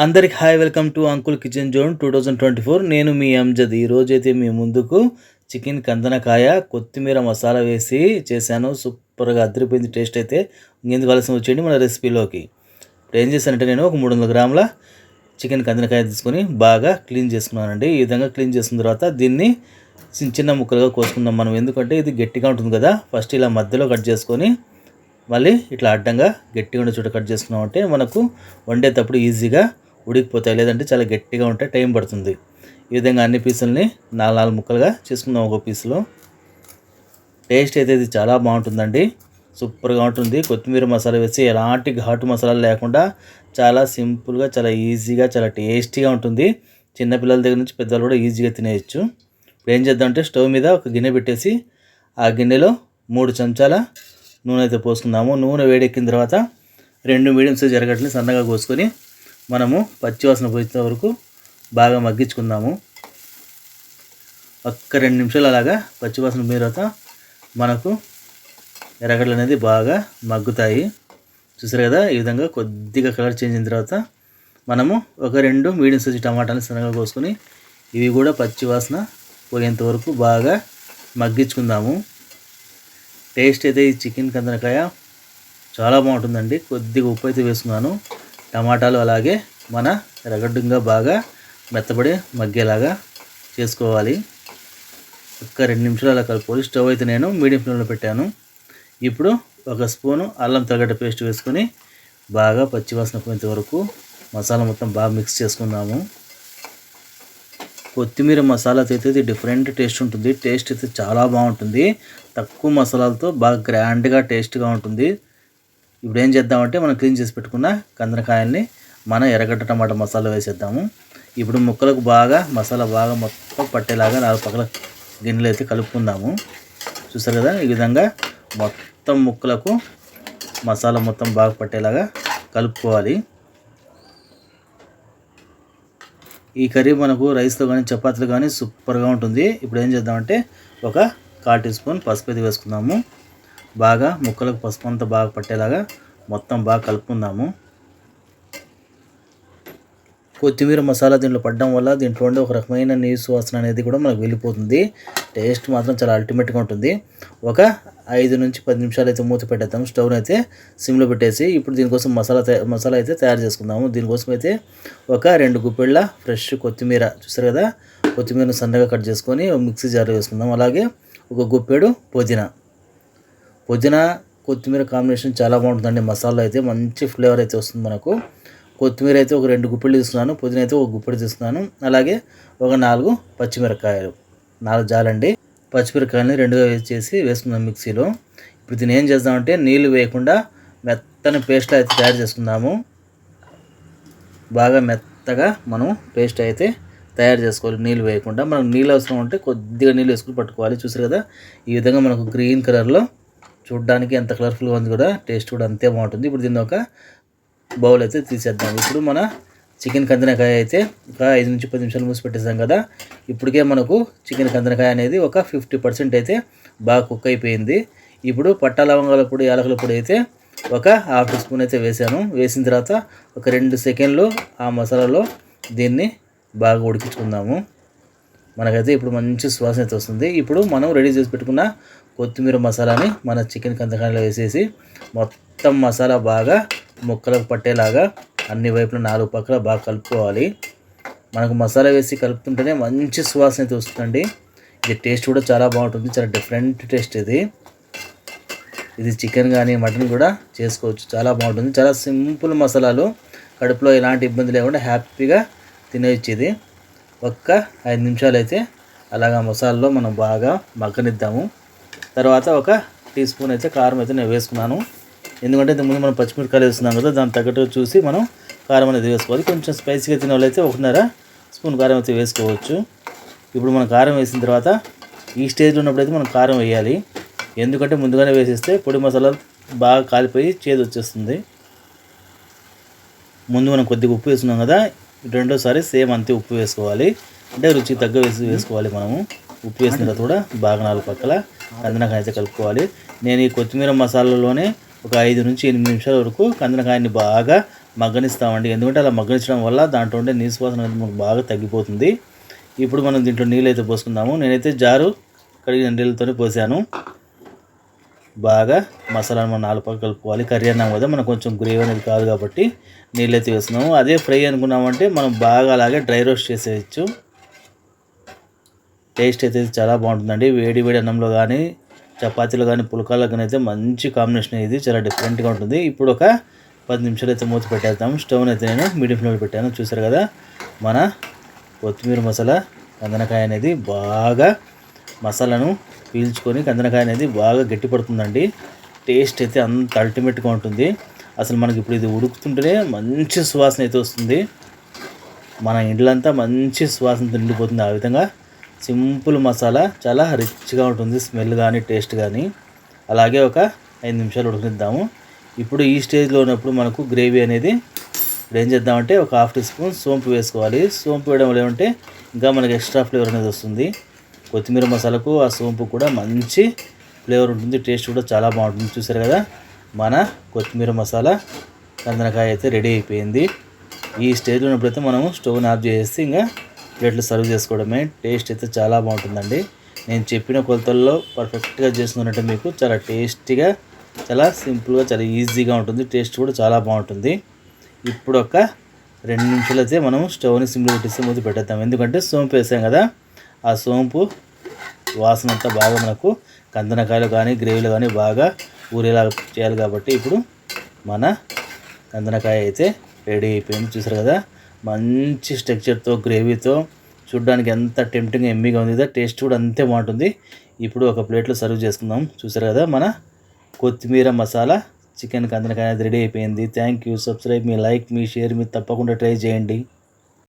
అందరికి hi welcome to uncle kitchen zone 2024. నేను మీ అంజద్. ఈరోజైతే మీ ముందుకు చికెన్ కందనకాయ కొత్తిమీర మసాలా వేసి చేశాను. సూపర్గా అదిరిపోయింది టేస్ట్ అయితే. ఇంకెందుకు ఆలస్యం వచ్చేయండి మన రెసిపీలోకి. ఇప్పుడు ఏం చేశానంటే నేను ఒక 300 గ్రాముల చికెన్ కందనకాయ తీసుకొని బాగా క్లీన్ చేసుకున్నానండి. ఈ విధంగా క్లీన్ చేసుకున్న తర్వాత దీన్ని చిన్న చిన్న ముక్కలుగా కోసుకుందాం మనం. ఎందుకంటే ఇది గట్టిగా ఉంటుంది కదా. ఫస్ట్ ఇలా మధ్యలో కట్ చేసుకొని మళ్ళీ ఇట్లా అడ్డంగా గట్టిగా ఉండే చోట కట్ చేసుకున్నామంటే మనకు వండేటప్పుడు ఈజీగా ఉడికిపోతాయి. లేదంటే చాలా గట్టిగా ఉంటాయి, టైం పడుతుంది. ఈ విధంగా అన్ని పీసులని 4 ముక్కలుగా చేసుకుందాం. ఒక పీసులో టేస్ట్ అయితే ఇది చాలా బాగుంటుందండి, సూపర్గా ఉంటుంది. కొత్తిమీర మసాలా వేసి ఎలాంటి ఘాటు మసాలాలు లేకుండా చాలా సింపుల్గా, చాలా ఈజీగా, చాలా టేస్టీగా ఉంటుంది. చిన్నపిల్లల దగ్గర నుంచి పెద్దలు కూడా ఈజీగా తినేయచ్చు. ఇప్పుడు ఏం చేద్దామంటే స్టవ్ మీద ఒక గిన్నె పెట్టేసి ఆ గిన్నెలో 3 చెంచాల నూనె అయితే పోసుకుందాము. నూనె వేడెక్కిన తర్వాత 2 మీడియం సైజ్ ఎర్రగడ్డని సన్నగా కోసుకొని మనము పచ్చివాసన పోయేంత వరకు బాగా మగ్గించుకుందాము. ఒక్క 2 నిమిషాలు అలాగా పచ్చివాసన పోయిన తర్వాత మనకు ఎర్రగడ్డలు అనేది బాగా మగ్గుతాయి. చూసారు కదా, ఈ విధంగా కొద్దిగా కలర్ చేంజ్ అయిన తర్వాత మనము ఒక 2 మీడియం సైజు టమాటాలు సన్నగా కోసుకొని ఇవి కూడా పచ్చివాసన పోయేంత వరకు బాగా మగ్గించుకుందాము. టేస్ట్ అయితే ఈ చికెన్ కందనకాయ చాలా బాగుంటుందండి. కొద్దిగా ఉప్పు అయితే వేసుకున్నాను. టమాటాలు అలాగే మన ఎర్రగడ్డగా బాగా మెత్తబడి మగ్గేలాగా చేసుకోవాలి. ఒక్క 2 నిమిషాలు అలా కలుపుకోవాలి. స్టవ్ అయితే నేను మీడియం ఫ్లేమ్లో పెట్టాను. ఇప్పుడు ఒక స్పూను అల్లం తెల్లగడ్డ పేస్ట్ వేసుకొని బాగా పచ్చివాసన పోయేంత వరకు మసాలా మొత్తం బాగా మిక్స్ చేసుకుందాము. కొత్తిమీర మసాలాతో అయితే ఇది డిఫరెంట్ టేస్ట్ ఉంటుంది. టేస్ట్ అయితే చాలా బాగుంటుంది. తక్కువ మసాలాలతో బాగా గ్రాండ్గా టేస్ట్గా ఉంటుంది. ఇప్పుడు ఏం చేద్దామంటే మనం క్లీన్ చేసి పెట్టుకున్న కందనకాయల్ని మన ఎర్రగడ్డ టమాటా మసాలా వేసేద్దాము. ఇప్పుడు ముక్కలకు బాగా మసాలా బాగా మొత్తం పట్టేలాగా 4 పక్కల గిన్నెలు అయితే కలుపుకుందాము. చూసారు కదా, ఈ విధంగా మొత్తం ముక్కలకు మసాలా మొత్తం బాగా పట్టేలాగా కలుపుకోవాలి. ఈ కర్రీ మనకు రైస్లో కానీ చపాతీలు కానీ సూపర్గా ఉంటుంది. ఇప్పుడు ఏం చేద్దామంటే ఒక 1/4 టీ స్పూన్ పసుపు అయితే వేసుకుందాము. బాగా ముక్కలకు పసుపు అంతా బాగా పట్టేలాగా మొత్తం బాగా కలుపుకుందాము. కొత్తిమీర మసాలా దీంట్లో పడడం వల్ల దీంట్లో ఉండే ఒక రకమైన నీసు వాసన అనేది కూడా మనకు వెళ్ళిపోతుంది. టేస్ట్ మాత్రం చాలా అల్టిమేట్గా ఉంటుంది. ఒక 5 నుంచి 10 నిమిషాలు అయితే మూత పెట్టేద్దాం. స్టవ్ని అయితే సిమ్లో పెట్టేసి ఇప్పుడు దీనికోసం మసాలా అయితే తయారు చేసుకుందాము. దీనికోసం అయితే ఒక 2 గుప్పెళ్ళ ఫ్రెష్ కొత్తిమీర, చూసారు కదా, కొత్తిమీరను సన్నగా కట్ చేసుకొని మిక్సీ జార్లో వేసుకుందాం. అలాగే ఒక గుప్పెడు పుదీనా కొత్తిమీర కాంబినేషన్ చాలా బాగుంటుందండి. మసాలా అయితే మంచి ఫ్లేవర్ అయితే వస్తుంది మనకు. కొత్తిమీర అయితే ఒక 2 గుప్పెళ్ళు తీసుకున్నాను, పుదీనా అయితే ఒక గుప్పెడు తీసుకున్నాను. అలాగే ఒక 4 పచ్చిమిరపకాయలు, 4 జాలండి. పచ్చిమిరపకాయలని 2గా చేసి వేసుకుందాం మిక్సీలో. ఇప్పుడు దీన్ని ఏం చేద్దామంటే నీళ్ళు వేయకుండా మెత్తని పేస్ట్ అయితే తయారు చేసుకుందాము. బాగా మెత్తగా మనం పేస్ట్ అయితే తయారు చేసుకోవాలి, నీళ్ళు వేయకుండా. మనకు నీళ్ళు అవసరం ఉంటే కొద్దిగా నీళ్ళు వేసుకుని పట్టుకోవాలి. చూసారు కదా, ఈ విధంగా మనకు గ్రీన్ కలర్లో చూడడానికి ఎంత కలర్ఫుల్గా ఉంది కూడా, టేస్ట్ కూడా అంతే బాగుంటుంది. ఇప్పుడు దీన్ని ఒక బౌల్ అయితే తీసేద్దాం. ఇప్పుడు మన చికెన్ కందనకాయ అయితే ఒక 5 నుంచి 10 నిమిషాలు మూసి పెట్టేసాం కదా. ఇప్పటికే మనకు చికెన్ కందనకాయ అనేది ఒక 50% అయితే బాగా కుక్ అయిపోయింది. ఇప్పుడు పట్టా లవంగాల పొడి, యాలకుల పొడి అయితే ఒక 1/2 టీ స్పూన్ అయితే వేసాను. వేసిన తర్వాత ఒక 2 సెకండ్లు ఆ మసాలాలో దీన్ని బాగా ఉడికించుకుందాము. మనకైతే ఇప్పుడు మంచి సువాసన అయితే వస్తుంది. ఇప్పుడు మనం రెడీ చేసి పెట్టుకున్న కొత్తిమీర మసాలాని మన చికెన్ కందనకాయలో వేసేసి మొత్తం మసాలా బాగా ముక్కలకు పట్టేలాగా అన్ని వైపులా 4 పక్కల బాగా కలుపుకోవాలి. మనకు మసాలా వేసి కలుపుతుంటేనే మంచి సువాసన అయితే వస్తుందండి. ఇది టేస్ట్ కూడా చాలా బాగుంటుంది. చాలా డిఫరెంట్ టేస్ట్ ఇది చికెన్ కానీ మటన్ కూడా చేసుకోవచ్చు, చాలా బాగుంటుంది. చాలా సింపుల్ మసాలాలు, కడుపులో ఎలాంటి ఇబ్బంది లేకుండా హ్యాపీగా తినేయచ్చు. ఇది ఒక్క 5 నిమిషాలు అయితే అలాగా మసాలాలో మనం బాగా మగ్గనిద్దాము. తర్వాత ఒక టీ స్పూన్ అయితే కారం అయితే నేను వేసుకున్నాను. ఎందుకంటే ఇంతకుముందు మనం పచ్చిమిరపకాయలు వేస్తున్నాం కదా, దాని తగ్గట్టు చూసి మనం కారం అనేది వేసుకోవాలి. కొంచెం స్పైసీగా తినే వాళ్ళైతే 1.5 స్పూన్ కారం అయితే వేసుకోవచ్చు. ఇప్పుడు మనం కారం వేసిన తర్వాత ఈ స్టేజ్లో ఉన్నప్పుడైతే మనం కారం వేయాలి. ఎందుకంటే ముందుగానే వేసేస్తే పొడి మసాలాలు బాగా కాలిపోయి చేదు వచ్చేస్తుంది. ముందు మనం కొద్దిగా ఉప్పు వేసుకున్నాం కదా, రెండోసారి సేమ్ అంతే ఉప్పు వేసుకోవాలి. అంటే రుచికి తగ్గ వేసుకోవాలి మనము. ఉప్పు వేసిన తర్వాత కూడా బాగా 4 పక్కల కందనకాయ అయితే కలుపుకోవాలి. నేను ఈ కొత్తిమీర మసాలాలోనే ఒక 5 నుంచి 8 నిమిషాల వరకు కందనకాయని బాగా మగ్గనిస్తామండి. ఎందుకంటే అలా మగ్గనించడం వల్ల దాంట్లో ఉండే నీసు వాసన అనేది మనకు బాగా తగ్గిపోతుంది. ఇప్పుడు మనం దీంట్లో నీళ్ళు అయితే పోసుకుందాము. నేనైతే జారు కడిగిన నీళ్ళతోనే పోసాను. బాగా మసాలాను మనం 4 పక్కలు కలుపుకోవాలి. కర్రీ అన్నాం కదా, మనం కొంచెం గ్రేవీ అనేది కాదు కాబట్టి నీళ్ళైతే వేస్తున్నాము. అదే ఫ్రై అనుకున్నామంటే మనం బాగా అలాగే డ్రై రోస్ట్ చేసేయచ్చు. టేస్ట్ అయితే చాలా బాగుంటుందండి. వేడి వేడి అన్నంలో కానీ, చపాతీలో కానీ, పుల్కాలో కానీ అయితే మంచి కాంబినేషన్ ఇది. చాలా డిఫరెంట్గా ఉంటుంది. ఇప్పుడు ఒక 10 నిమిషాలు అయితే మూత పెట్టేద్దాం. స్టవ్ని అయితే నేను మీడియం ఫ్లేమ్లో పెట్టాను. చూసారు కదా, మన కొత్తిమీర మసాలా కందనకాయ అనేది బాగా మసాలాను పీల్చుకొని కందనకాయ అనేది బాగా గట్టిపడుతుందండి. టేస్ట్ అయితే అంత అల్టిమేట్గా ఉంటుంది. అసలు మనకి ఇప్పుడు ఇది ఉడుకుతుంటేనే మంచి సువాసన అయితే వస్తుంది. మన ఇండ్లంతా మంచి సువాసనతో నిండిపోతుంది. ఆ విధంగా సింపుల్ మసాలా చాలా రిచ్గా ఉంటుంది. స్మెల్ కానీ టేస్ట్ కానీ. అలాగే ఒక 5 నిమిషాలు ఉడకనిద్దాము. ఇప్పుడు ఈ స్టేజ్లో ఉన్నప్పుడు మనకు గ్రేవీ అనేది ఇప్పుడు ఏం చేద్దామంటే ఒక 1/2 టీ స్పూన్ సోంపు వేసుకోవాలి. సోంపు వేయడం వల్ల ఏమంటే ఇంకా మనకి ఎక్స్ట్రా ఫ్లేవర్ అనేది వస్తుంది. కొత్తిమీర మసాలాకు ఆ సోంపు కూడా మంచి ఫ్లేవర్ ఉంటుంది. టేస్ట్ కూడా చాలా బాగుంటుంది. చూసారు కదా, మన కొత్తిమీర మసాలా కందనకాయ అయితే రెడీ అయిపోయింది. ఈ స్టేజ్లో ఉన్నప్పుడైతే మనము స్టవ్ని ఆఫ్ చేసి ఇంకా ప్లేట్లు సర్వ్ చేసుకోవడమే. టేస్ట్ అయితే చాలా బాగుంటుందండి. నేను చెప్పిన కొలతల్లో పర్ఫెక్ట్గా చేసుకున్నట్టు మీకు చాలా టేస్టీగా, చాలా సింపుల్గా, చాలా ఈజీగా ఉంటుంది. టేస్ట్ కూడా చాలా బాగుంటుంది. ఇప్పుడు ఒక 2 నిమిషాలు అయితే మనం స్టవ్ని సిమ్లో పెట్టేసి మూత పెట్టేద్దాం. ఎందుకంటే సోంపు వేసాం కదా, ఆ సోంపు వాసన అంతా బాగా మనకు కందనకాయలు కానీ గ్రేవీలు కానీ బాగా ఊరేలా చేయాలి కాబట్టి ఇప్పుడు మన కందనకాయ అయితే రెడీ అయిపోయింది. చూసారు కదా, మంచి స్ట్రక్చర్తో గ్రేవీతో చూడడానికి ఎంత టెంప్టింగ్ ఎమ్మీగా ఉంది కదా. టేస్ట్ కూడా అంతే బాగుంటుంది. ఇప్పుడు ఒక ప్లేట్లో సర్వ్ చేసుకుందాం. చూసారు కదా, మన కొత్తిమీర మసాలా చికెన్ కందనకాయ రెడీ అయిపోయింది. Thank you. సబ్స్క్రైబ్ మీ, లైక్ మీ, షేర్ మీ, తప్పకుండా ట్రై చేయండి.